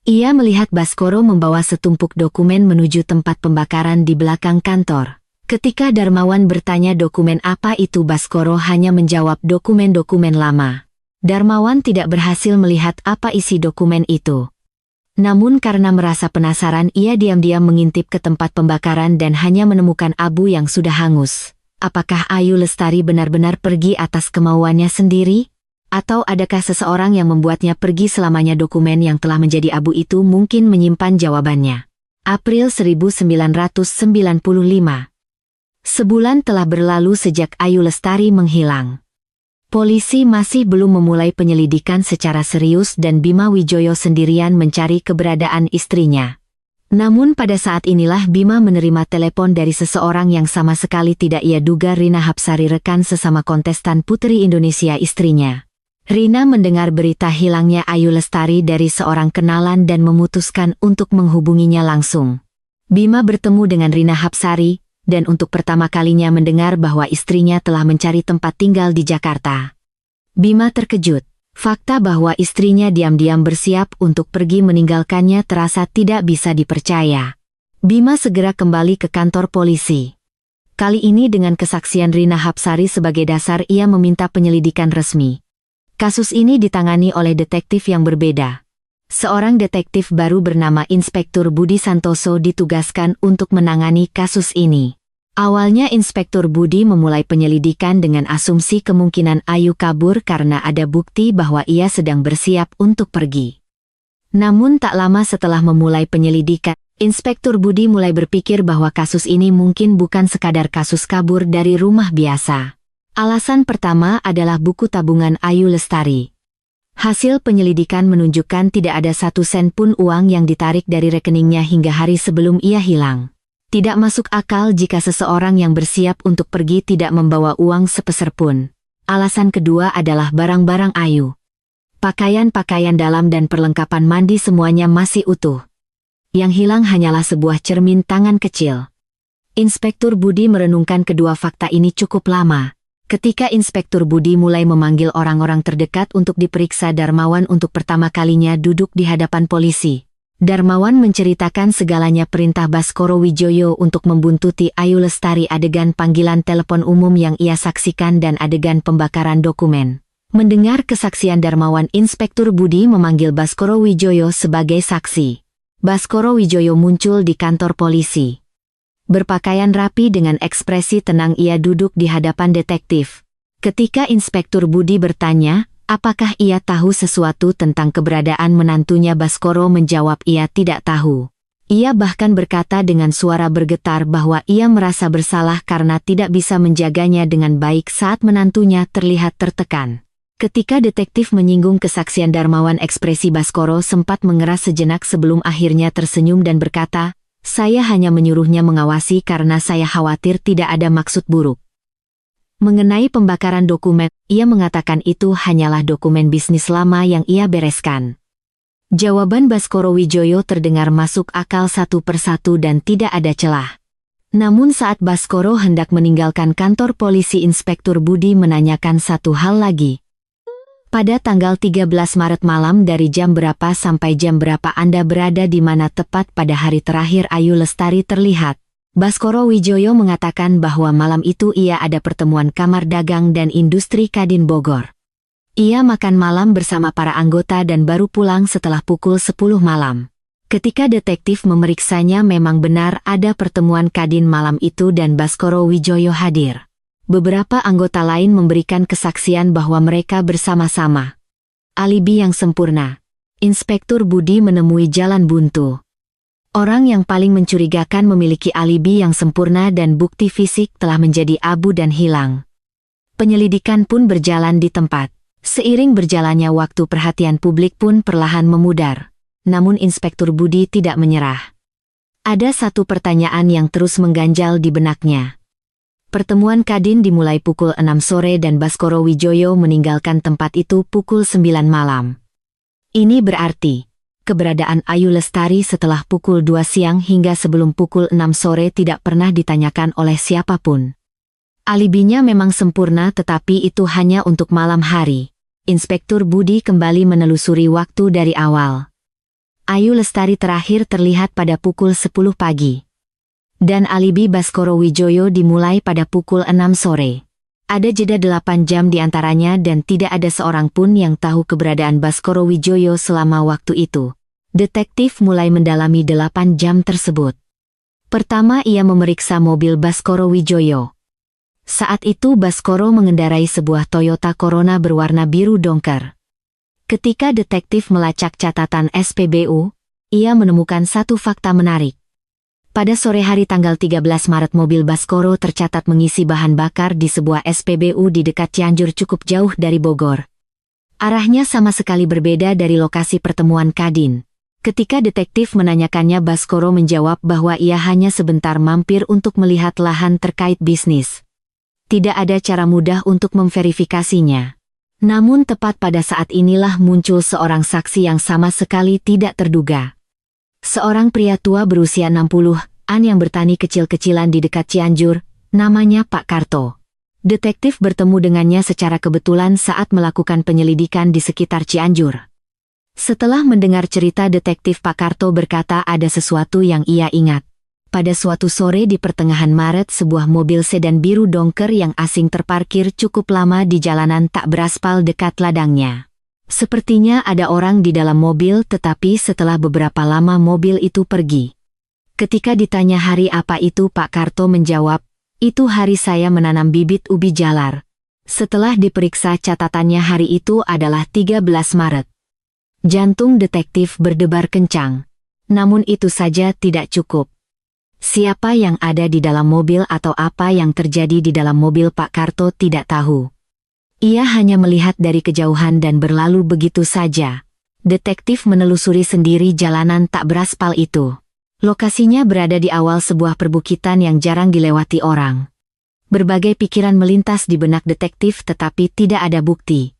Ia melihat Baskoro membawa setumpuk dokumen menuju tempat pembakaran di belakang kantor. Ketika Darmawan bertanya dokumen apa itu, Baskoro hanya menjawab dokumen-dokumen lama. Darmawan tidak berhasil melihat apa isi dokumen itu. Namun karena merasa penasaran, ia diam-diam mengintip ke tempat pembakaran dan hanya menemukan abu yang sudah hangus. Apakah Ayu Lestari benar-benar pergi atas kemauannya sendiri? Atau adakah seseorang yang membuatnya pergi selamanya? Dokumen yang telah menjadi abu itu mungkin menyimpan jawabannya. April 1995. Sebulan telah berlalu sejak Ayu Lestari menghilang. Polisi masih belum memulai penyelidikan secara serius dan Bima Wijoyo sendirian mencari keberadaan istrinya. Namun pada saat inilah Bima menerima telepon dari seseorang yang sama sekali tidak ia duga, Rina Hapsari, rekan sesama kontestan Putri Indonesia, istrinya. Rina mendengar berita hilangnya Ayu Lestari dari seorang kenalan dan memutuskan untuk menghubunginya langsung. Bima bertemu dengan Rina Hapsari, dan untuk pertama kalinya mendengar bahwa istrinya telah mencari tempat tinggal di Jakarta. Bima terkejut. Fakta bahwa istrinya diam-diam bersiap untuk pergi meninggalkannya terasa tidak bisa dipercaya. Bima segera kembali ke kantor polisi. Kali ini dengan kesaksian Rina Hapsari sebagai dasar, ia meminta penyelidikan resmi. Kasus ini ditangani oleh detektif yang berbeda. Seorang detektif baru bernama Inspektur Budi Santoso ditugaskan untuk menangani kasus ini. Awalnya Inspektur Budi memulai penyelidikan dengan asumsi kemungkinan Ayu kabur karena ada bukti bahwa ia sedang bersiap untuk pergi. Namun tak lama setelah memulai penyelidikan, Inspektur Budi mulai berpikir bahwa kasus ini mungkin bukan sekadar kasus kabur dari rumah biasa. Alasan pertama adalah buku tabungan Ayu Lestari. Hasil penyelidikan menunjukkan tidak ada 1 sen pun uang yang ditarik dari rekeningnya hingga hari sebelum ia hilang. Tidak masuk akal jika seseorang yang bersiap untuk pergi tidak membawa uang sepeser pun. Alasan kedua adalah barang-barang Ayu. Pakaian-pakaian dalam dan perlengkapan mandi semuanya masih utuh. Yang hilang hanyalah sebuah cermin tangan kecil. Inspektur Budi merenungkan kedua fakta ini cukup lama. Ketika Inspektur Budi mulai memanggil orang-orang terdekat untuk diperiksa, Darmawan untuk pertama kalinya duduk di hadapan polisi. Darmawan menceritakan segalanya perintah Baskoro Wijoyo untuk membuntuti Ayu Lestari, adegan panggilan telepon umum yang ia saksikan dan adegan pembakaran dokumen. Mendengar kesaksian Darmawan, Inspektur Budi memanggil Baskoro Wijoyo sebagai saksi. Baskoro Wijoyo muncul di kantor polisi. Berpakaian rapi dengan ekspresi tenang ia duduk di hadapan detektif. Ketika Inspektur Budi bertanya, apakah ia tahu sesuatu tentang keberadaan menantunya, Baskoro menjawab ia tidak tahu. Ia bahkan berkata dengan suara bergetar bahwa ia merasa bersalah karena tidak bisa menjaganya dengan baik saat menantunya terlihat tertekan. Ketika detektif menyinggung kesaksian Darmawan, ekspresi Baskoro sempat mengeras sejenak sebelum akhirnya tersenyum dan berkata, "Saya hanya menyuruhnya mengawasi karena saya khawatir tidak ada maksud buruk." Mengenai pembakaran dokumen, ia mengatakan itu hanyalah dokumen bisnis lama yang ia bereskan. Jawaban Baskoro Wijoyo terdengar masuk akal satu persatu dan tidak ada celah. Namun saat Baskoro hendak meninggalkan kantor polisi, Inspektur Budi menanyakan satu hal lagi. Pada tanggal 13 Maret malam dari jam berapa sampai jam berapa Anda berada di mana tepat pada hari terakhir Ayu Lestari terlihat? Baskoro Wijoyo mengatakan bahwa malam itu ia ada pertemuan Kamar Dagang dan Industri Kadin Bogor. Ia makan malam bersama para anggota dan baru pulang setelah pukul 10 malam. Ketika detektif memeriksanya, memang benar ada pertemuan Kadin malam itu dan Baskoro Wijoyo hadir. Beberapa anggota lain memberikan kesaksian bahwa mereka bersama-sama. Alibi yang sempurna. Inspektur Budi menemui jalan buntu. Orang yang paling mencurigakan memiliki alibi yang sempurna dan bukti fisik telah menjadi abu dan hilang. Penyelidikan pun berjalan di tempat. Seiring berjalannya waktu, perhatian publik pun perlahan memudar. Namun Inspektur Budi tidak menyerah. Ada satu pertanyaan yang terus mengganjal di benaknya. Pertemuan Kadin dimulai pukul 6 sore dan Baskoro Wijoyo meninggalkan tempat itu pukul 9 malam. Ini berarti keberadaan Ayu Lestari setelah pukul 2 siang hingga sebelum pukul 6 sore tidak pernah ditanyakan oleh siapapun. Alibinya memang sempurna, tetapi itu hanya untuk malam hari. Inspektur Budi kembali menelusuri waktu dari awal. Ayu Lestari terakhir terlihat pada pukul 10 pagi. Dan alibi Baskoro Wijoyo dimulai pada pukul 6 sore. Ada jeda 8 jam diantaranya dan tidak ada seorang pun yang tahu keberadaan Baskoro Wijoyo selama waktu itu. Detektif mulai mendalami 8 jam tersebut. Pertama, ia memeriksa mobil Baskoro Wijoyo. Saat itu Baskoro mengendarai sebuah Toyota Corona berwarna biru dongker. Ketika detektif melacak catatan SPBU, ia menemukan satu fakta menarik. Pada sore hari tanggal 13 Maret mobil Baskoro tercatat mengisi bahan bakar di sebuah SPBU di dekat Cianjur, cukup jauh dari Bogor. Arahnya sama sekali berbeda dari lokasi pertemuan Kadin. Ketika detektif menanyakannya, Baskoro menjawab bahwa ia hanya sebentar mampir untuk melihat lahan terkait bisnis. Tidak ada cara mudah untuk memverifikasinya. Namun tepat pada saat inilah muncul seorang saksi yang sama sekali tidak terduga. Seorang pria tua berusia 60-an yang bertani kecil-kecilan di dekat Cianjur, namanya Pak Karto. Detektif bertemu dengannya secara kebetulan saat melakukan penyelidikan di sekitar Cianjur. Setelah mendengar cerita detektif, Pak Karto berkata ada sesuatu yang ia ingat. Pada suatu sore di pertengahan Maret, sebuah mobil sedan biru dongker yang asing terparkir cukup lama di jalanan tak beraspal dekat ladangnya. Sepertinya ada orang di dalam mobil, tetapi setelah beberapa lama mobil itu pergi. Ketika ditanya hari apa itu, Pak Karto menjawab, Itu hari saya menanam bibit ubi jalar. Setelah diperiksa catatannya hari itu adalah 13 Maret. Jantung detektif berdebar kencang. Namun itu saja tidak cukup. Siapa yang ada di dalam mobil atau apa yang terjadi di dalam mobil Pak Karto tidak tahu. Ia hanya melihat dari kejauhan dan berlalu begitu saja. Detektif menelusuri sendiri jalanan tak beraspal itu. Lokasinya berada di awal sebuah perbukitan yang jarang dilewati orang. Berbagai pikiran melintas di benak detektif tetapi tidak ada bukti.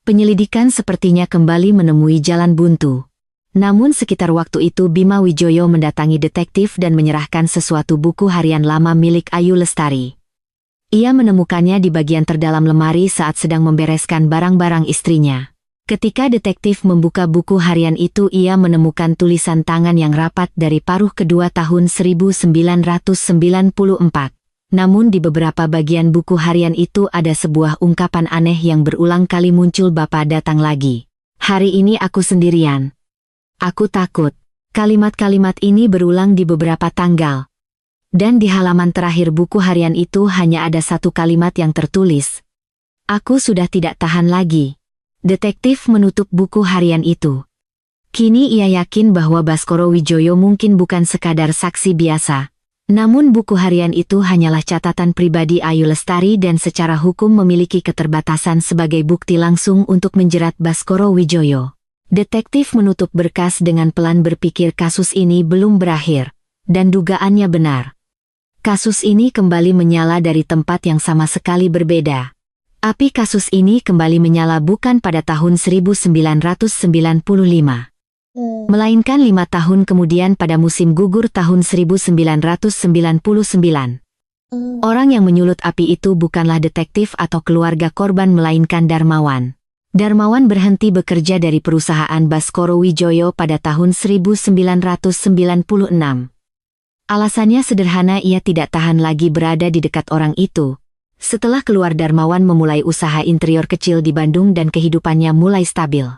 Penyelidikan sepertinya kembali menemui jalan buntu. Namun sekitar waktu itu Bima Wijoyo mendatangi detektif dan menyerahkan sesuatu buku harian lama milik Ayu Lestari. Ia menemukannya di bagian terdalam lemari saat sedang membereskan barang-barang istrinya. Ketika detektif membuka buku harian itu ia menemukan tulisan tangan yang rapat dari paruh kedua tahun 1994. Namun di beberapa bagian buku harian itu ada sebuah ungkapan aneh yang berulang kali muncul. Bapak datang lagi. Hari ini aku sendirian. Aku takut. Kalimat-kalimat ini berulang di beberapa tanggal. Dan di halaman terakhir buku harian itu hanya ada satu kalimat yang tertulis. Aku sudah tidak tahan lagi. Detektif menutup buku harian itu. Kini ia yakin bahwa Baskoro Wijoyo mungkin bukan sekadar saksi biasa. Namun buku harian itu hanyalah catatan pribadi Ayu Lestari dan secara hukum memiliki keterbatasan sebagai bukti langsung untuk menjerat Baskoro Wijoyo. Detektif menutup berkas dengan pelan berpikir kasus ini belum berakhir. Dan dugaannya benar. Kasus ini kembali menyala dari tempat yang sama sekali berbeda. Api kasus ini kembali menyala bukan pada tahun 1995. Melainkan 5 tahun kemudian pada musim gugur tahun 1999. Orang yang menyulut api itu bukanlah detektif atau keluarga korban melainkan Darmawan. Darmawan berhenti bekerja dari perusahaan Baskoro Wijoyo pada tahun 1996. Alasannya sederhana, ia tidak tahan lagi berada di dekat orang itu. Setelah keluar Darmawan memulai usaha interior kecil di Bandung dan kehidupannya mulai stabil.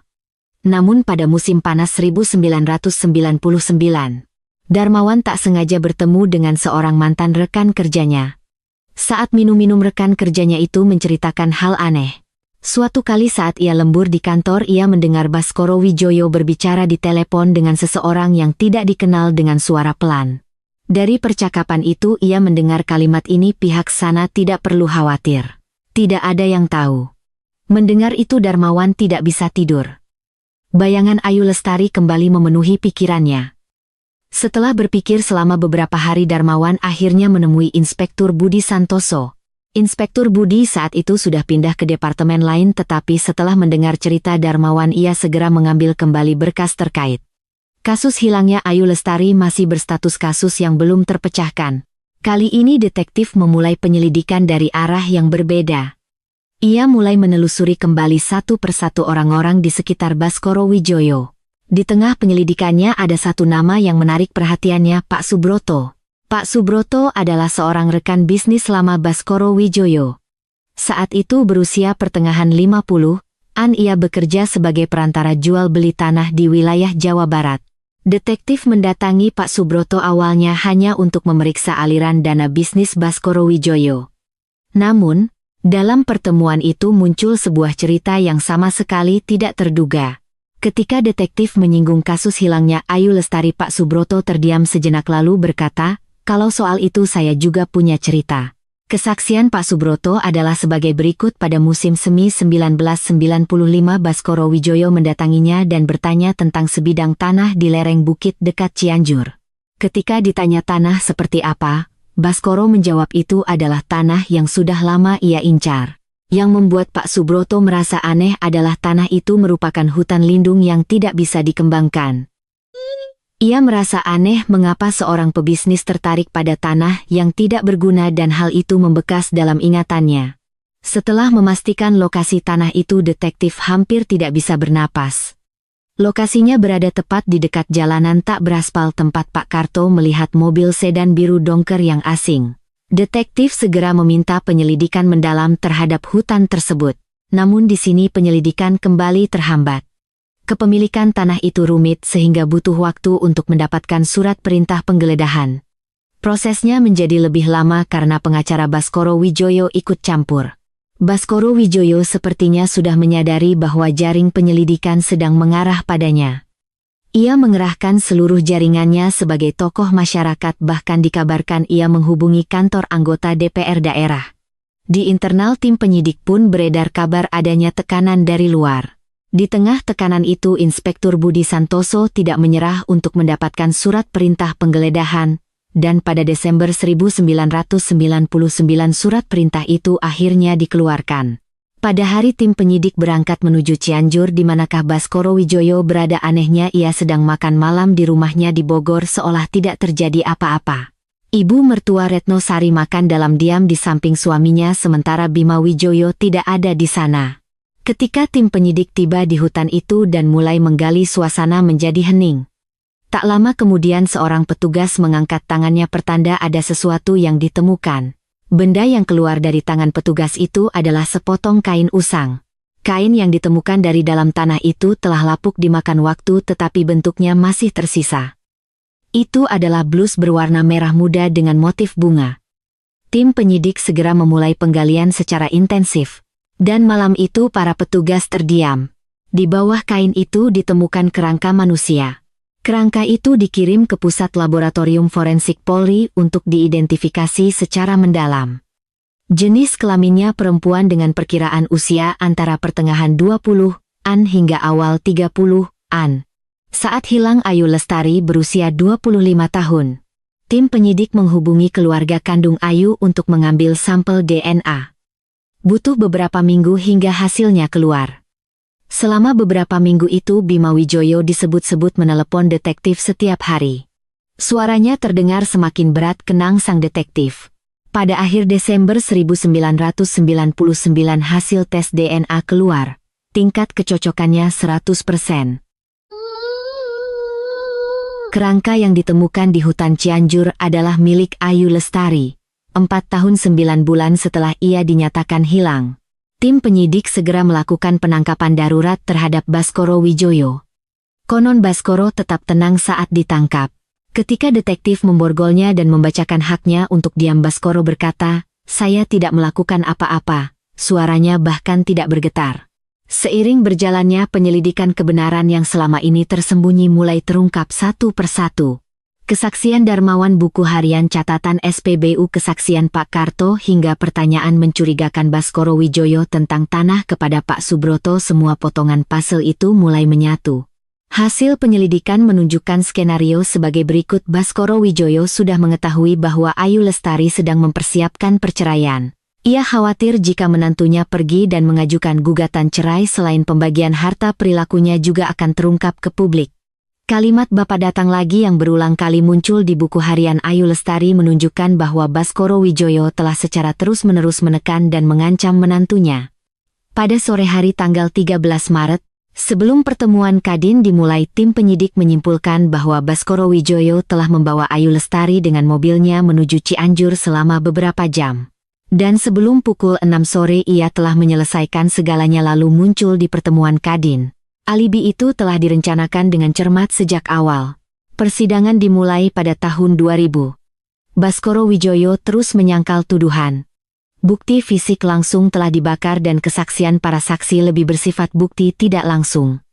Namun pada musim panas 1999, Darmawan tak sengaja bertemu dengan seorang mantan rekan kerjanya. Saat minum-minum rekan kerjanya itu menceritakan hal aneh. Suatu kali saat ia lembur di kantor ia mendengar Baskoro Wijoyo berbicara di telepon dengan seseorang yang tidak dikenal dengan suara pelan. Dari percakapan itu ia mendengar kalimat ini, pihak sana tidak perlu khawatir. Tidak ada yang tahu. Mendengar itu Darmawan tidak bisa tidur. Bayangan Ayu Lestari kembali memenuhi pikirannya. Setelah berpikir selama beberapa hari Darmawan akhirnya menemui Inspektur Budi Santoso. Inspektur Budi saat itu sudah pindah ke departemen lain tetapi setelah mendengar cerita Darmawan ia segera mengambil kembali berkas terkait. Kasus hilangnya Ayu Lestari masih berstatus kasus yang belum terpecahkan. Kali ini detektif memulai penyelidikan dari arah yang berbeda. Ia mulai menelusuri kembali satu persatu orang-orang di sekitar Baskoro Wijoyo. Di tengah penyelidikannya ada satu nama yang menarik perhatiannya, Pak Subroto. Pak Subroto adalah seorang rekan bisnis lama Baskoro Wijoyo. Saat itu berusia pertengahan 50-an ia bekerja sebagai perantara jual beli tanah di wilayah Jawa Barat. Detektif mendatangi Pak Subroto awalnya hanya untuk memeriksa aliran dana bisnis Baskoro Wijoyo. Namun, dalam pertemuan itu muncul sebuah cerita yang sama sekali tidak terduga. Ketika detektif menyinggung kasus hilangnya Ayu Lestari, Pak Subroto terdiam sejenak lalu berkata, kalau soal itu saya juga punya cerita. Kesaksian Pak Subroto adalah sebagai berikut. Pada musim semi 1995 Baskoro Wijoyo mendatanginya dan bertanya tentang sebidang tanah di lereng bukit dekat Cianjur. Ketika ditanya tanah seperti apa, Baskoro menjawab itu adalah tanah yang sudah lama ia incar. Yang membuat Pak Subroto merasa aneh adalah tanah itu merupakan hutan lindung yang tidak bisa dikembangkan. Ia merasa aneh mengapa seorang pebisnis tertarik pada tanah yang tidak berguna dan hal itu membekas dalam ingatannya. Setelah memastikan lokasi tanah itu detektif hampir tidak bisa bernapas. Lokasinya berada tepat di dekat jalanan tak beraspal tempat Pak Karto melihat mobil sedan biru dongker yang asing. Detektif segera meminta penyelidikan mendalam terhadap hutan tersebut. Namun di sini penyelidikan kembali terhambat. Kepemilikan tanah itu rumit sehingga butuh waktu untuk mendapatkan surat perintah penggeledahan. Prosesnya menjadi lebih lama karena pengacara Baskoro Wijoyo ikut campur. Baskoro Wijoyo sepertinya sudah menyadari bahwa jaring penyelidikan sedang mengarah padanya. Ia mengerahkan seluruh jaringannya sebagai tokoh masyarakat, bahkan dikabarkan ia menghubungi kantor anggota DPR daerah. Di internal tim penyidik pun beredar kabar adanya tekanan dari luar. Di tengah tekanan itu, Inspektur Budi Santoso tidak menyerah untuk mendapatkan surat perintah penggeledahan, dan pada Desember 1999 surat perintah itu akhirnya dikeluarkan. Pada hari tim penyidik berangkat menuju Cianjur di manakah Baskoro Wijoyo berada, anehnya ia sedang makan malam di rumahnya di Bogor seolah tidak terjadi apa-apa. Ibu mertua Retno Sari makan dalam diam di samping suaminya sementara Bima Wijoyo tidak ada di sana. Ketika tim penyidik tiba di hutan itu dan mulai menggali, suasana menjadi hening. Tak lama kemudian seorang petugas mengangkat tangannya pertanda ada sesuatu yang ditemukan. Benda yang keluar dari tangan petugas itu adalah sepotong kain usang. Kain yang ditemukan dari dalam tanah itu telah lapuk dimakan waktu tetapi bentuknya masih tersisa. Itu adalah blus berwarna merah muda dengan motif bunga. Tim penyidik segera memulai penggalian secara intensif. Dan malam itu para petugas terdiam. Di bawah kain itu ditemukan kerangka manusia. Kerangka itu dikirim ke Pusat Laboratorium Forensik Polri untuk diidentifikasi secara mendalam. Jenis kelaminnya perempuan dengan perkiraan usia antara pertengahan 20-an hingga awal 30-an. Saat hilang Ayu Lestari berusia 25 tahun. Tim penyidik menghubungi keluarga kandung Ayu untuk mengambil sampel DNA. Butuh beberapa minggu hingga hasilnya keluar. Selama beberapa minggu itu Bima Wijoyo disebut-sebut menelepon detektif setiap hari. Suaranya terdengar semakin berat kenang sang detektif. Pada akhir Desember 1999 hasil tes DNA keluar. Tingkat kecocokannya 100%. Kerangka yang ditemukan di hutan Cianjur adalah milik Ayu Lestari. 4 tahun 9 bulan setelah ia dinyatakan hilang. Tim penyidik segera melakukan penangkapan darurat terhadap Baskoro Wijoyo. Konon Baskoro tetap tenang saat ditangkap. Ketika detektif memborgolnya dan membacakan haknya untuk diam, Baskoro berkata, "Saya tidak melakukan apa-apa." Suaranya bahkan tidak bergetar. Seiring berjalannya penyelidikan, kebenaran yang selama ini tersembunyi mulai terungkap satu persatu. Kesaksian Darmawan, buku harian catatan SPBU, kesaksian Pak Karto, hingga pertanyaan mencurigakan Baskoro Wijoyo tentang tanah kepada Pak Subroto, semua potongan puzzle itu mulai menyatu. Hasil penyelidikan menunjukkan skenario sebagai berikut. Baskoro Wijoyo sudah mengetahui bahwa Ayu Lestari sedang mempersiapkan perceraian. Ia khawatir jika menantunya pergi dan mengajukan gugatan cerai, selain pembagian harta, perilakunya juga akan terungkap ke publik. Kalimat "Bapak datang lagi" yang berulang kali muncul di buku harian Ayu Lestari menunjukkan bahwa Baskoro Wijoyo telah secara terus-menerus menekan dan mengancam menantunya. Pada sore hari tanggal 13 Maret, sebelum pertemuan Kadin dimulai, tim penyidik menyimpulkan bahwa Baskoro Wijoyo telah membawa Ayu Lestari dengan mobilnya menuju Cianjur selama beberapa jam. Dan sebelum pukul 6 sore ia telah menyelesaikan segalanya lalu muncul di pertemuan Kadin. Alibi itu telah direncanakan dengan cermat sejak awal. Persidangan dimulai pada tahun 2000. Baskoro Wijoyo terus menyangkal tuduhan. Bukti fisik langsung telah dibakar dan kesaksian para saksi lebih bersifat bukti tidak langsung.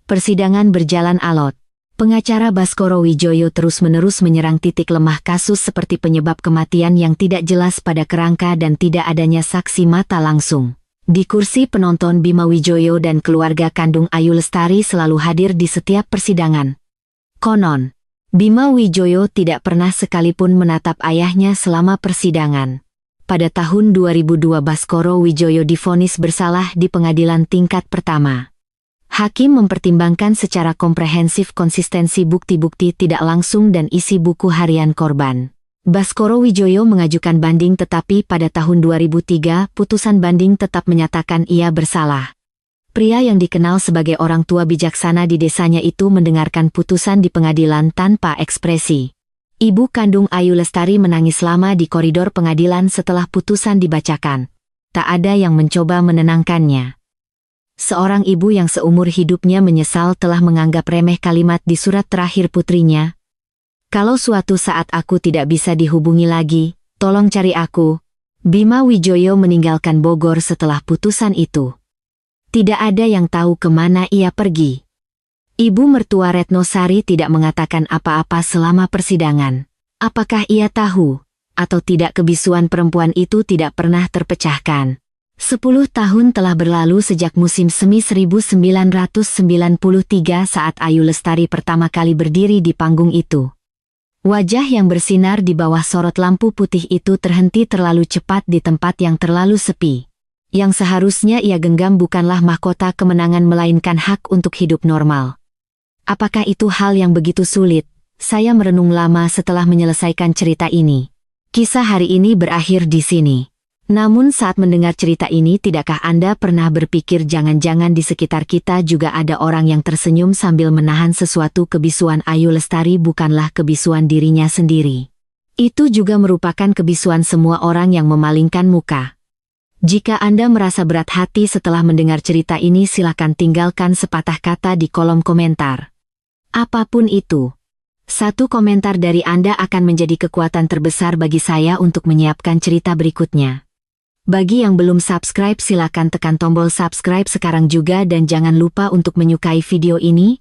Persidangan berjalan alot. Pengacara Baskoro Wijoyo terus-menerus menyerang titik lemah kasus seperti penyebab kematian yang tidak jelas pada kerangka dan tidak adanya saksi mata langsung. Di kursi penonton, Bima Wijoyo dan keluarga kandung Ayu Lestari selalu hadir di setiap persidangan. Konon, Bima Wijoyo tidak pernah sekalipun menatap ayahnya selama persidangan. Pada tahun 2002 Baskoro Wijoyo divonis bersalah di pengadilan tingkat pertama. Hakim mempertimbangkan secara komprehensif konsistensi bukti-bukti tidak langsung dan isi buku harian korban. Baskoro Wijoyo mengajukan banding tetapi pada tahun 2003 putusan banding tetap menyatakan ia bersalah. Pria yang dikenal sebagai orang tua bijaksana di desanya itu mendengarkan putusan di pengadilan tanpa ekspresi. Ibu kandung Ayu Lestari menangis lama di koridor pengadilan setelah putusan dibacakan. Tak ada yang mencoba menenangkannya. Seorang ibu yang seumur hidupnya menyesal telah menganggap remeh kalimat di surat terakhir putrinya. Kalau suatu saat aku tidak bisa dihubungi lagi, tolong cari aku. Bima Wijoyo meninggalkan Bogor setelah putusan itu. Tidak ada yang tahu kemana ia pergi. Ibu mertua Retno Sari tidak mengatakan apa-apa selama persidangan. Apakah ia tahu atau tidak kebisuan perempuan itu tidak pernah terpecahkan? 10 tahun telah berlalu sejak musim semi 1993 saat Ayu Lestari pertama kali berdiri di panggung itu. Wajah yang bersinar di bawah sorot lampu putih itu terhenti terlalu cepat di tempat yang terlalu sepi. Yang seharusnya ia genggam bukanlah mahkota kemenangan melainkan hak untuk hidup normal. Apakah itu hal yang begitu sulit? Saya merenung lama setelah menyelesaikan cerita ini. Kisah hari ini berakhir di sini. Namun saat mendengar cerita ini, tidakkah Anda pernah berpikir jangan-jangan di sekitar kita juga ada orang yang tersenyum sambil menahan sesuatu? Kebisuan Ayu Lestari bukanlah kebisuan dirinya sendiri. Itu juga merupakan kebisuan semua orang yang memalingkan muka. Jika Anda merasa berat hati setelah mendengar cerita ini, silakan tinggalkan sepatah kata di kolom komentar. Apapun itu, satu komentar dari Anda akan menjadi kekuatan terbesar bagi saya untuk menyiapkan cerita berikutnya. Bagi yang belum subscribe, silakan tekan tombol subscribe sekarang juga dan jangan lupa untuk menyukai video ini,